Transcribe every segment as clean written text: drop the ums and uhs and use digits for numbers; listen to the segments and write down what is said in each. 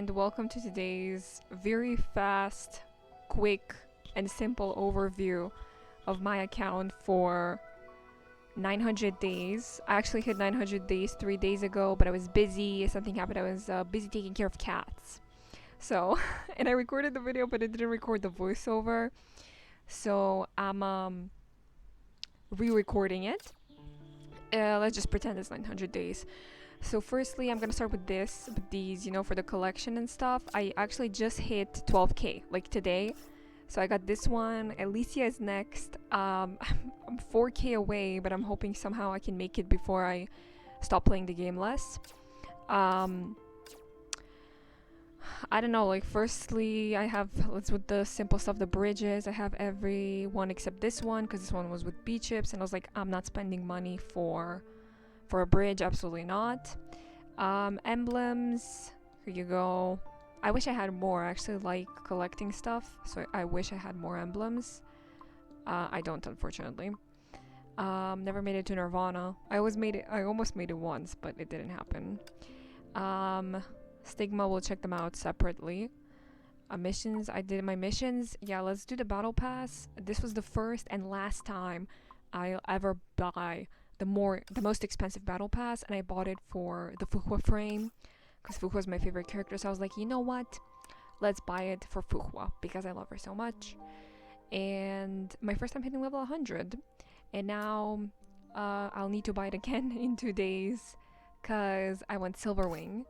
and welcome to today's very fast, quick, and simple overview of my account for 900 days. I actually hit 900 days 3 days ago, but I was busy. Something happened. I was busy taking care of cats. So, and I recorded the video, but it didn't record the voiceover. So I'm re-recording it. Let's just pretend it's 900 days. So firstly, I'm gonna start with these, for the collection and stuff. I actually just hit 12k, like today. So I got this one. Alicia is next. I'm 4k away, but I'm hoping somehow I can make it before I stop playing the game less. I don't know, like firstly, let's with the simple stuff, the bridges. I have every one except this one, because this one was with B-chips, and I was like, I'm not spending money for a bridge, absolutely not. Emblems, here you go. I wish I had more. I actually like collecting stuff, so I wish I had more emblems. I don't, unfortunately. Never made it to Nirvana. I almost made it once, but it didn't happen. Stigma, we'll check them out separately. Missions, I did my missions. Yeah, let's do the battle pass. This was the first and last time I'll ever buy the most expensive battle pass, and I bought it for the Fuhua frame because Fuhua is my favorite character. So I was like, you know what, let's buy it for Fuhua because I love her so much. And my first time hitting level 100, and now I'll need to buy it again in 2 days because I want Silverwing,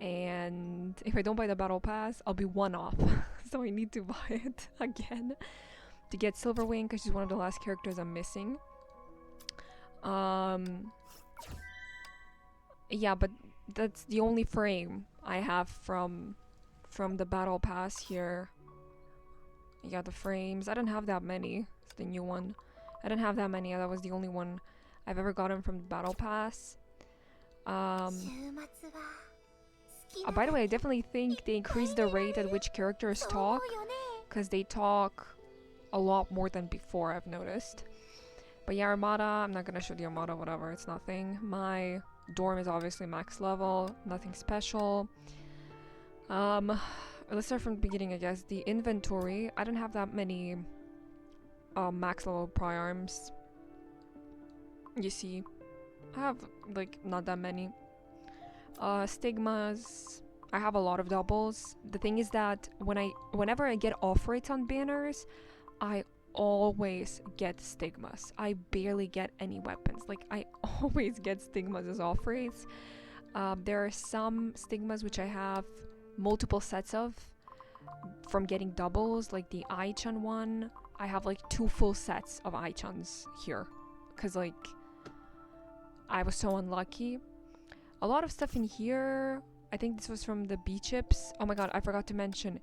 and if I don't buy the battle pass, I'll be one off. So I need to buy it again to get Silverwing because she's one of the last characters I'm missing. Yeah, but that's the only frame I have from the battle pass here. Yeah, the frames, I don't have that many. It's the new one. I don't have that many. That was the only one I've ever gotten from the battle pass. By the way, I definitely think they increased the rate at which characters talk, because they talk a lot more than before, I've noticed. But yeah, Armada, I'm not gonna show the Armada, whatever, it's nothing. My dorm is obviously max level, nothing special. Let's start from the beginning, I guess. The inventory, I don't have that many max level pri-arms. You see, I have like not that many. Stigmas, I have a lot of doubles. The thing is that whenever I get off rates on banners, I always get Stigmas. I barely get any weapons. Like, I always get Stigmas as off rates. There are some Stigmas which I have multiple sets of from getting doubles, like the Aichun one. I have like 2 full sets of Aichuns here because like I was so unlucky. A lot of stuff in here. I think this was from the B-chips. Oh my god, I forgot to mention.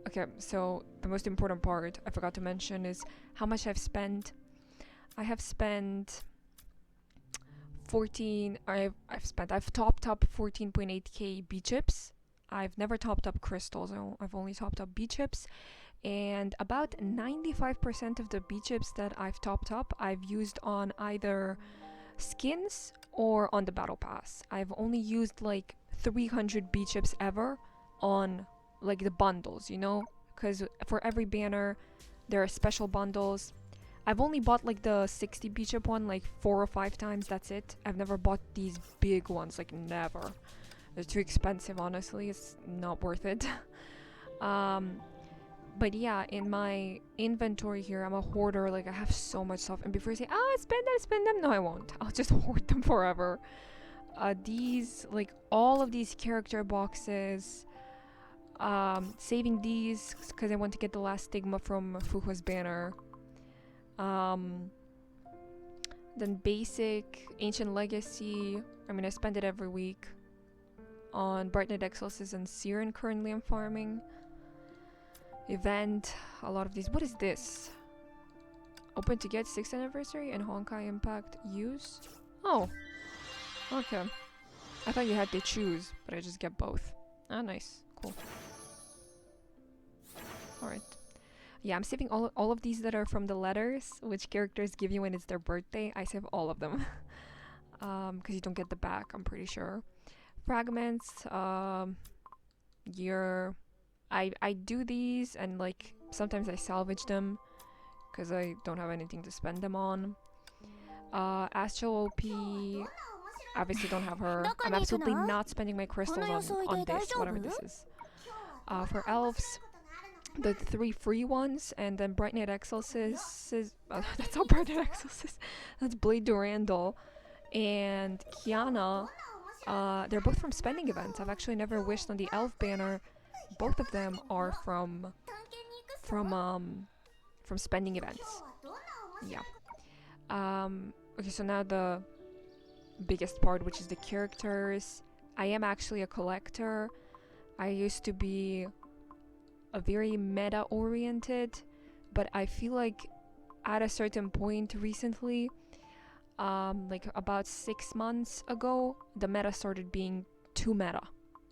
Okay, so the most important part I forgot to mention is how much I've spent. I have spent 14. I've topped up 14.8k B-chips. I've never topped up crystals. I've only topped up B-chips. And about 95% of the B-chips that I've topped up, I've used on either skins or on the battle pass. I've only used like 300 B-chips ever on like the bundles, because for every banner there are special bundles. I've only bought like the 60 B-chip one like 4 or 5 times, that's it. I've never bought these big ones, like never. They're too expensive, honestly. It's not worth it. But yeah, in my inventory here, I'm a hoarder. Like, I have so much stuff. And before you say, I spend them. No, I won't. I'll just hoard them forever. These, like, all of these character boxes. Saving these because I want to get the last Stigma from Fuhua's banner. Then basic, Ancient Legacy. I mean, I spend it every week. On Brightnet Excelsis and Siren, currently I'm farming. Event, a lot of these. What is this? Open to get 6th anniversary and Honkai Impact use? Oh, okay. I thought you had to choose, but I just get both. Ah, nice. Cool. Alright. Yeah, I'm saving all of these that are from the letters, which characters give you when it's their birthday. I save all of them. Because you don't get the back, I'm pretty sure. Fragments, year. I do these and like sometimes I salvage them because I don't have anything to spend them on. Astral OP, obviously don't have her. I'm absolutely not spending my crystals on this, whatever this is. For elves, the 3 free ones, and then Bright Knight Exorcist is that's not Bright Knight Exorcist. That's Blade Durandal and Kiana. They're both from spending events. I've actually never wished on the elf banner. Both of them are from spending events. Yeah. Okay, so now the biggest part, which is the characters. I am actually a collector. I used to be a very meta oriented, but I feel like at a certain point recently, like about 6 months ago, the meta started being too meta,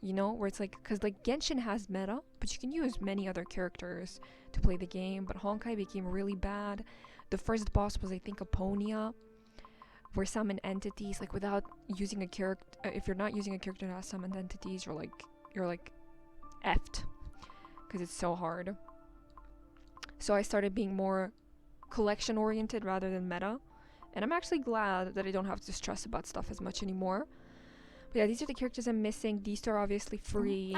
you know, where it's like, because like Genshin has meta, but you can use many other characters to play the game, but Honkai became really bad. The first boss was, I think, Aponia, where summon entities, like without using a character, if you're not using a character that has summoned entities, you're like effed, because it's so hard. So I started being more collection oriented rather than meta, and I'm actually glad that I don't have to stress about stuff as much anymore. But yeah, these are the characters I'm missing. These two are obviously free.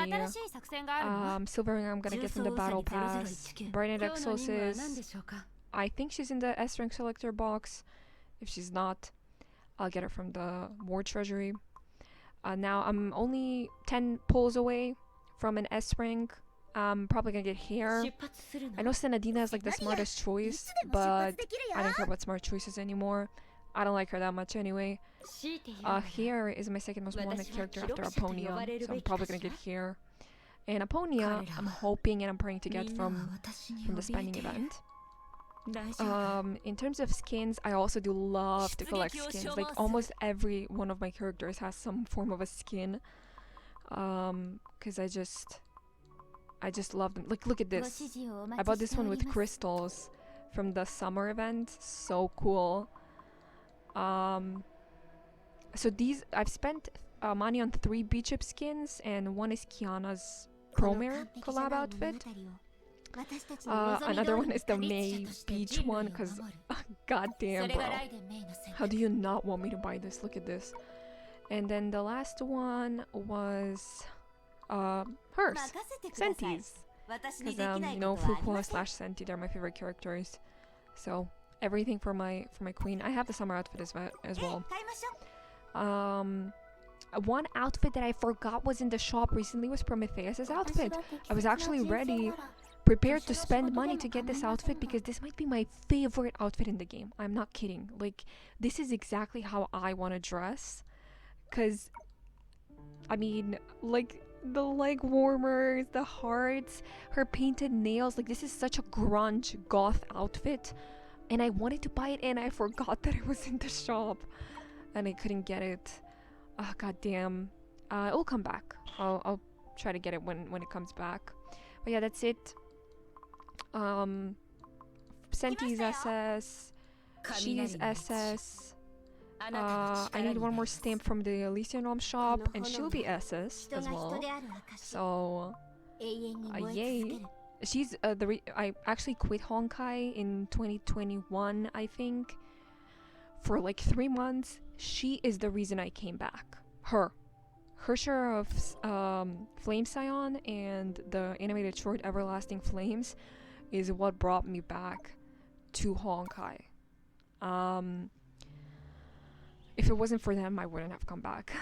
Silver Ring I'm gonna get from the battle pass. Bright Knight Exorcist, I think she's in the S rank selector box. If she's not, I'll get her from the war treasury. Now I'm only 10 pulls away from an S rank. I'm probably gonna get hair. I know Senadina is like the smartest choice, but I don't care about smart choices anymore. I don't like her that much anyway. Hair is my second most wanted character after Aponia, so I'm probably gonna get hair. And Aponia, I'm hoping and I'm praying to get from the spending event. In terms of skins, I also do love to collect skins. Like almost every one of my characters has some form of a skin. Cause I just love them. Like look at this. I bought this one with crystals from the summer event. So cool. So these I've spent money on 3 Beachip skins, and one is Kiana's Promare collab outfit. Another one is the May Beach one, because goddamn bro, how do you not want me to buy this? Look at this. And then the last one was hers, Senti's, because you know, Fuqua / Senti, they're my favorite characters. So everything for my queen. I have the summer outfit as well. One outfit that I forgot was in the shop recently was Prometheus's outfit. I was actually ready, prepared to spend money to get this outfit because this might be my favorite outfit in the game. I'm not kidding. Like, this is exactly how I want to dress. Because, I mean, like, the leg warmers, the hearts, her painted nails. Like, this is such a grunge goth outfit. And I wanted to buy it and I forgot that it was in the shop. And I couldn't get it. Oh, goddamn. It will come back. I'll try to get it when it comes back. But yeah, that's it. Senti's SS. She's SS. I need one more stamp from the Elysian Realm shop, and she'll be SS as well. So, yay. She's I actually quit Honkai in 2021, I think, for like 3 months. She is the reason I came back. Her share of Flame Scion and the animated short Everlasting Flames is what brought me back to Honkai. If it wasn't for them, I wouldn't have come back.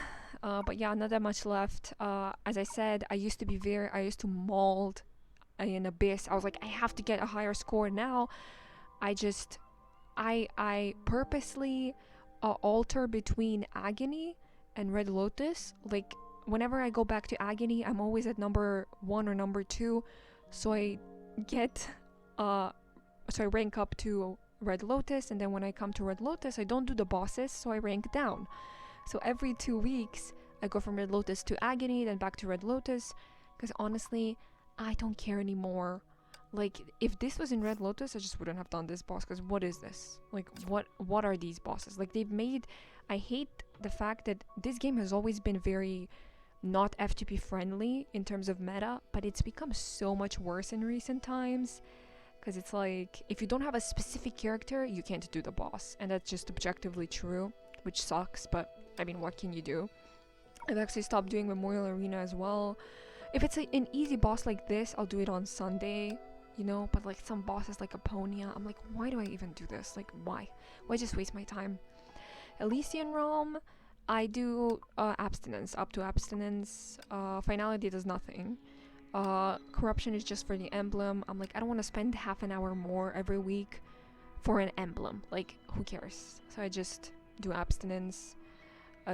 But yeah, not that much left. As I said, I used to mold in Abyss. I was like, I have to get a higher score now. I purposely alter between Agony and Red Lotus. Like, whenever I go back to Agony, I'm always at number 1 or number 2. So I rank up to Red Lotus, and then when I come to Red Lotus, I don't do the bosses, so I rank down. So every 2 weeks, I go from Red Lotus to Agony, then back to Red Lotus, because honestly, I don't care anymore. Like, if this was in Red Lotus, I just wouldn't have done this boss, because what is this? Like, what are these bosses? Like, I hate the fact that this game has always been very not FTP friendly in terms of meta, but it's become so much worse in recent times. Because it's like, if you don't have a specific character, you can't do the boss. And that's just objectively true, which sucks, but I mean, what can you do? I've actually stopped doing Memorial Arena as well. If it's an easy boss like this, I'll do it on Sunday, you know? But like some bosses like Aponia, I'm like, why do I even do this? Like, why? Why just waste my time? Elysian Realm, I do abstinence, up to abstinence. Finality does nothing. Corruption is just for the emblem. I'm like, I don't want to spend half an hour more every week for an emblem. Like, who cares? So I just do abstinence.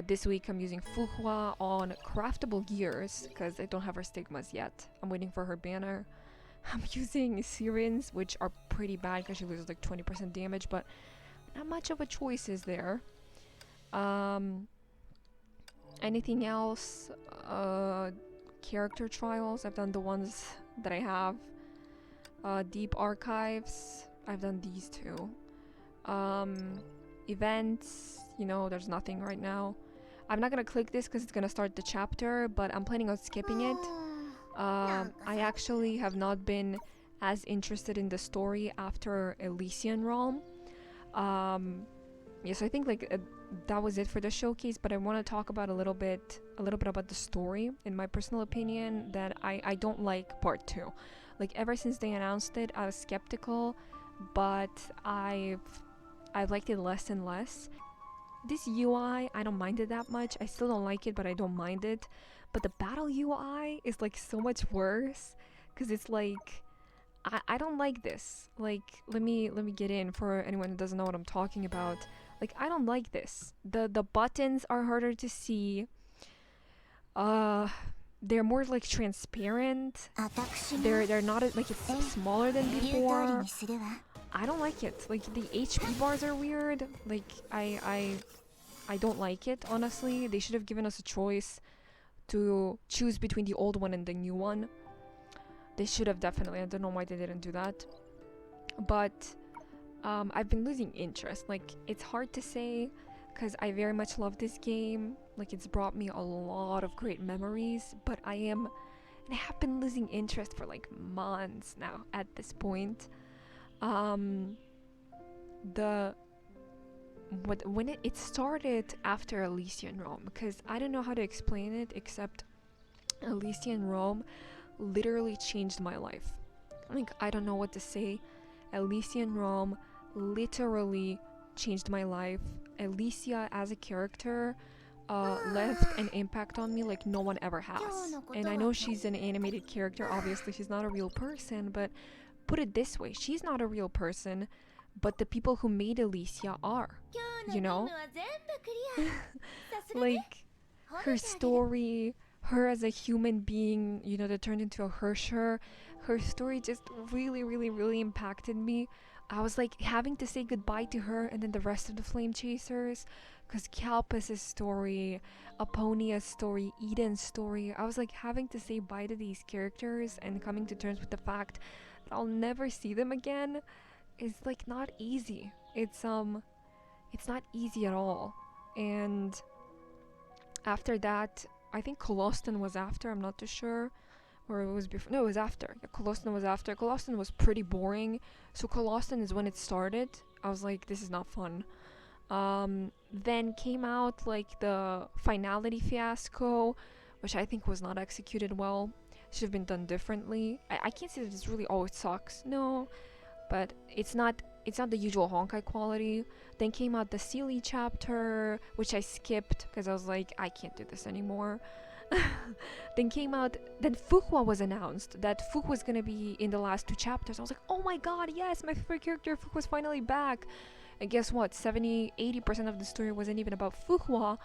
This week I'm using Fuhua on craftable gears because I don't have her Stigmas yet. I'm waiting for her banner. I'm using Sirens, which are pretty bad because she loses like 20% damage, but not much of a choice is there. Anything else? Character trials, I've done the ones that I have. Deep archives, I've done these two. Events, you know, there's nothing right now. I'm not gonna click this because it's gonna start the chapter, but I'm planning on skipping it. I actually have not been as interested in the story after Elysian Realm. Yes, I think like that was it for the showcase, but I want to talk about a little bit about the story. In my personal opinion, that I don't like part 2. Like, ever since they announced it, I was skeptical, but I've liked it less and less. This UI, I don't mind it that much. I still don't like it, but I don't mind it. But the battle UI is like so much worse, because it's like, I don't like this. Like, let me get in for anyone who doesn't know what I'm talking about. Like, I don't like this. The buttons are harder to see. They're more like transparent. They're not like, it's smaller than before. I don't like it. Like, the HP bars are weird. Like, I don't like it, honestly. They should have given us a choice to choose between the old one and the new one. They should have definitely. I don't know why they didn't do that. But I've been losing interest. Like, it's hard to say because I very much love this game. Like, it's brought me a lot of great memories, but I have been losing interest for like months now at this point. When it started after Elysian Realm, because I don't know how to explain it except Elysian Realm literally changed my life. Like, I don't know what to say. Elysian Realm literally changed my life. Elysia as a character left an impact on me like no one ever has. And I know she's an animated character, obviously she's not a real person, but put it this way, she's not a real person, but the people who made Elysia are, you know? Like, her story, her as a human being, you know, that turned into a Hersher, her story just really, really, really impacted me. I was like having to say goodbye to her and then the rest of the Flame Chasers, because Kalpas's story, Aponia's story, Eden's story, I was like having to say bye to these characters and coming to terms with the fact that I'll never see them again. Is like not easy. It's not easy at all. And after that, I think Colostan was after, I'm not too sure. Or it was before. No, it was after. Yeah, Colostan was after. Colostan was pretty boring. So Colostan is when it started. I was like, this is not fun. Then came out like the Finality Fiasco, which I think was not executed well. Should have been done differently. I can't say that this really always sucks. No. But it's not the usual Honkai quality. Then came out the Sealy chapter, which I skipped because I was like, I can't do this anymore. Then Fuhua was announced, that Fuhua was gonna be in the last 2 chapters. I was like, oh my god, yes, my favorite character Fuhua's finally back. And guess what, 70-80% of the story wasn't even about Fuhua.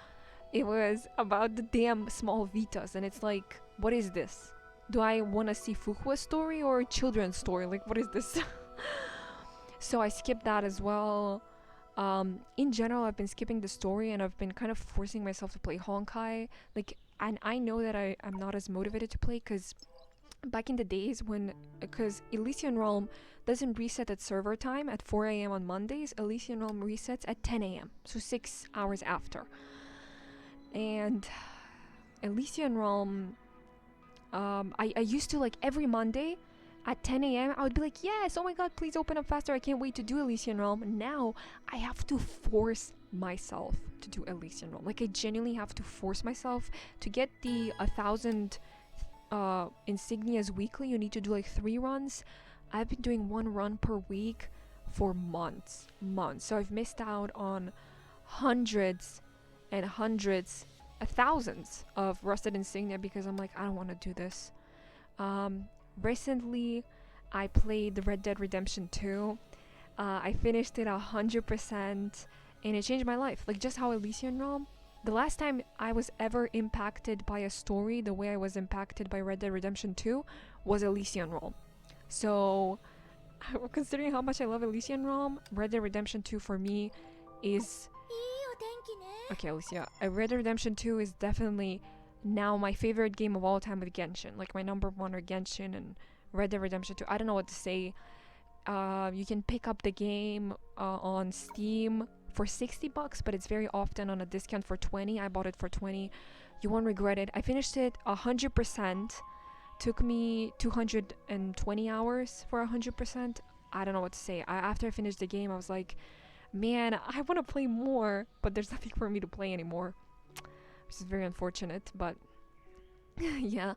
It was about the damn small Vitas, and it's like, what is this? Do I want to see Fuhua's story or a children's story? Like, what is this? So I skipped that as well. In general, I've been skipping the story and I've been kind of forcing myself to play Honkai. Like, and I know that I'm not as motivated to play because back in the days because Elysian Realm doesn't reset at server time at 4 a.m. on Mondays. Elysian Realm resets at 10 a.m. So 6 hours after. And Elysian Realm, I used to, like, every Monday at 10 a.m. I would be like, yes, oh my god, please open up faster. I can't wait to do Elysian Realm. Now I have to force myself to do Elysian Realm. Like, I genuinely have to force myself to get the 1,000 insignias weekly. You need to do like 3 runs. I've been doing 1 run per week for months. So I've missed out on hundreds and hundreds, thousands of rusted insignia because I'm like, I don't want to do this. Recently, I played the Red Dead Redemption 2. I finished it 100%, and it changed my life. Like, just how Elysian Realm. The last time I was ever impacted by a story the way I was impacted by Red Dead Redemption 2 was Elysian Realm. So, considering how much I love Elysian Realm, Red Dead Redemption 2 for me is... Okay, Alicia. Red Dead Redemption 2 is definitely now my favorite game of all time with Genshin. Like, my number 1 are Genshin and Red Dead Redemption 2. I don't know what to say. You can pick up the game on Steam for $60, but it's very often on a discount for 20. I bought it for 20. You won't regret it. I finished it 100%. Took me 220 hours for 100%. I don't know what to say. After I finished the game, I was like, man, I want to play more, but there's nothing for me to play anymore, which is very unfortunate, but yeah.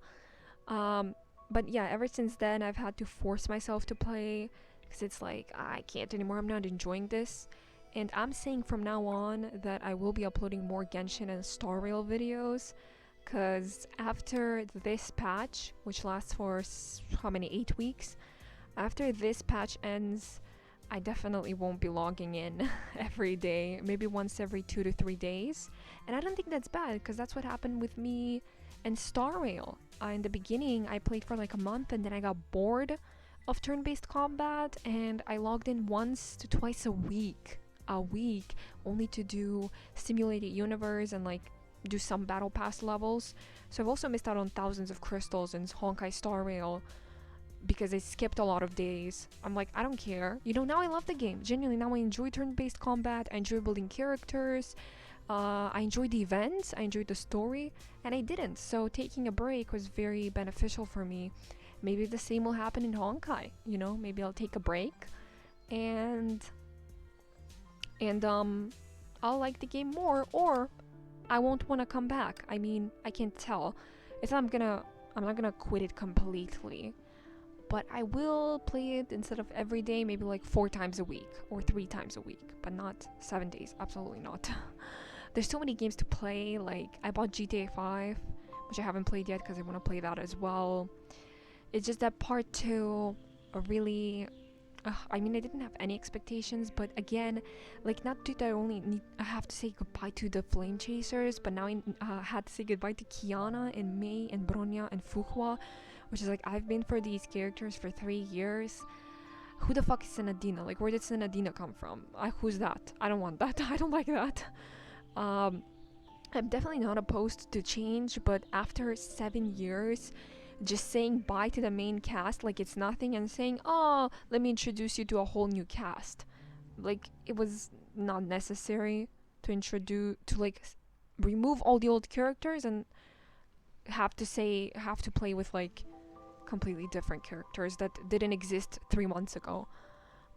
But yeah, ever since then, I've had to force myself to play, because it's like, I can't anymore, I'm not enjoying this. And I'm saying from now on that I will be uploading more Genshin and Star Rail videos, because after this patch, which lasts for how many, 8 weeks, after this patch ends, I definitely won't be logging in every day, maybe once every 2 to 3 days. And I don't think that's bad, because that's what happened with me and Star Rail. In the beginning, I played for like a month, and then I got bored of turn-based combat, and I logged in once to twice a week, only to do simulated universe and like do some battle pass levels. So I've also missed out on thousands of crystals in Honkai Star Rail, because I skipped a lot of days. I'm like, I don't care. You know, now I love the game. Genuinely, now I enjoy turn-based combat. I enjoy building characters. I enjoyed the events. I enjoyed the story. And I didn't. So taking a break was very beneficial for me. Maybe the same will happen in Honkai. You know, maybe I'll take a break. And I'll like the game more. Or I won't want to come back. I mean, I can't tell. I'm not gonna quit it completely. But I will play it instead of every day, maybe like 4 times a week or 3 times a week, but not 7 days. Absolutely not. There's so many games to play. Like, I bought GTA 5, which I haven't played yet because I want to play that as well. It's just that part 2 really... I mean, I didn't have any expectations, but again, like, not that I have to say goodbye to the Flame Chasers, but now I had to say goodbye to Kiana and Mei and Bronya and Fuhua, which is like, I've been for these characters for 3 years. Who the fuck is Senadina? Like, where did Senadina come from? Who's that? I don't want that. I don't like that. I'm definitely not opposed to change, but after 7 years, just saying bye to the main cast like it's nothing and saying, oh, let me introduce you to a whole new cast. Like, it was not necessary to like remove all the old characters and have to play with like completely different characters that didn't exist 3 months ago.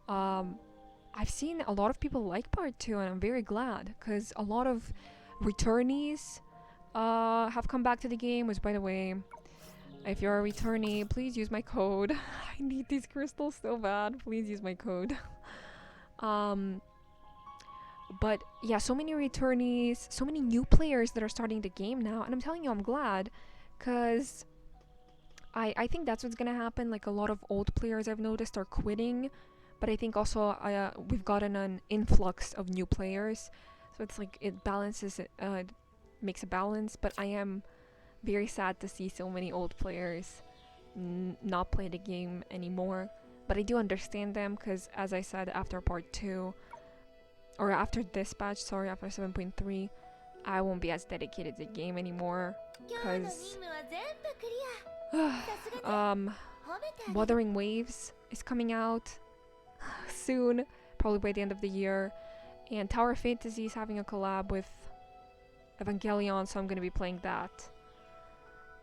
I've seen a lot of people like part 2, and I'm very glad, because a lot of returnees have come back to the game, which, by the way, if you're a returnee, please use my code. I need these crystals so bad. Please use my code. But yeah, so many returnees, so many new players that are starting the game now, and I'm telling you, I'm glad, because I think that's what's gonna happen. Like, a lot of old players I've noticed are quitting, but I think also we've gotten an influx of new players, so it's like it balances it, makes a balance. But I am very sad to see so many old players not play the game anymore. But I do understand them, because as I said, after part 2, or after this patch, sorry, after 7.3, I won't be as dedicated to the game anymore, because Wuthering Waves is coming out soon, probably by the end of the year, and Tower of Fantasy is having a collab with Evangelion, so I'm going to be playing that.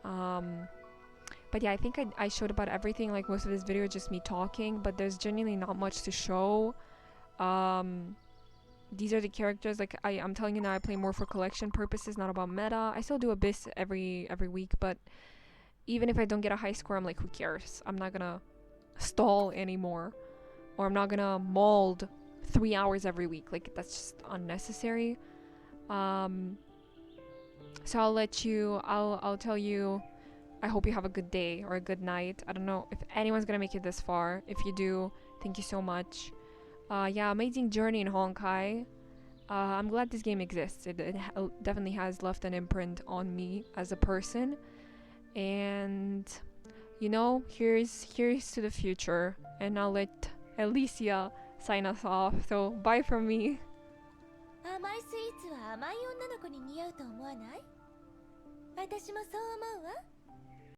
But yeah, I think I showed about everything. Like most of this video is just me talking, but there's genuinely not much to show. These are the characters. Like I'm telling you now, I play more for collection purposes, not about meta. I still do Abyss every week, but even if I don't get a high score, I'm like, who cares? I'm not gonna stall anymore, or I'm not gonna mold 3 hours every week. Like that's just unnecessary. So I'll tell you, I hope you have a good day or a good night. I don't know if anyone's gonna make it this far. If you do, thank you so much. Yeah, amazing journey in Honkai. I'm glad this game exists. It definitely has left an imprint on me as a person. And you know, here's to the future. And I'll let Alicia sign us off. So bye from me. 甘いスイーツは甘い女の子に似合うと思わない？私もそう思うわ。